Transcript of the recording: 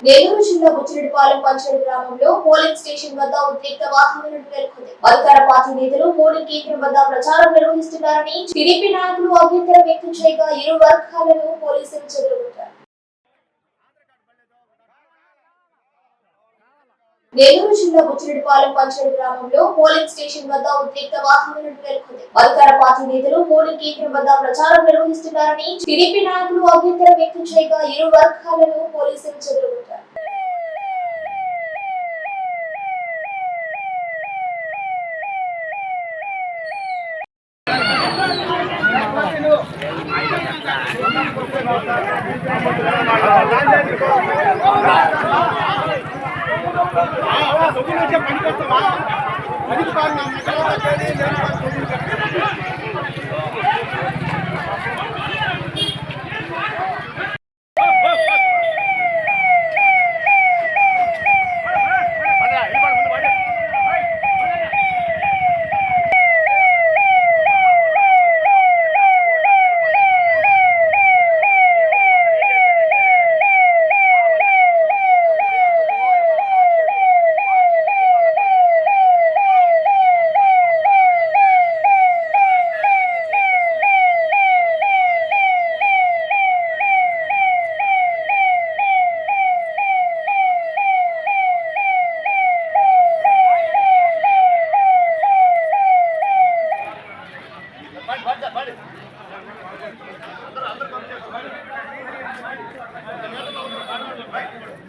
నెల్లూరు జిల్లా బుచ్చిరెడ్డిపాలెం పంచాయతీ గ్రామంలో polling station వద్ద ఉద్రిక్త వాతావరణం నెలకొంది. అధికార పార్టీ నేతలు పోలింగ్ కేంద్రం వద్ద ప్రచారం నిర్వహిస్తున్నారని టీడీపీ నాయకులు అభ్యంతరం వ్యక్తం చేయగా ఇరు వర్గాలను పోలీసులు చెదరగొట్టారు. నెల్లూరు జిల్లా బుచ్చిరెడ్డిపాలెం పంచాయతీ గ్రామంలో పోలింగ్ స్టేషన్ వద్ద ఉద్రిక్త వాతావరణం నెలకొంది. అధికార పార్టీ నేతలు పోలింగ్ కేంద్రం వద్ద ప్రచారం నిర్వహిస్తున్నారని టీడీపీ నాయకులు అభ్యంతరం వ్యక్తం చేయగా ఇరు వర్గాలను పోలీసులు చెదరగొట్టారు. పనికి వస్తావా?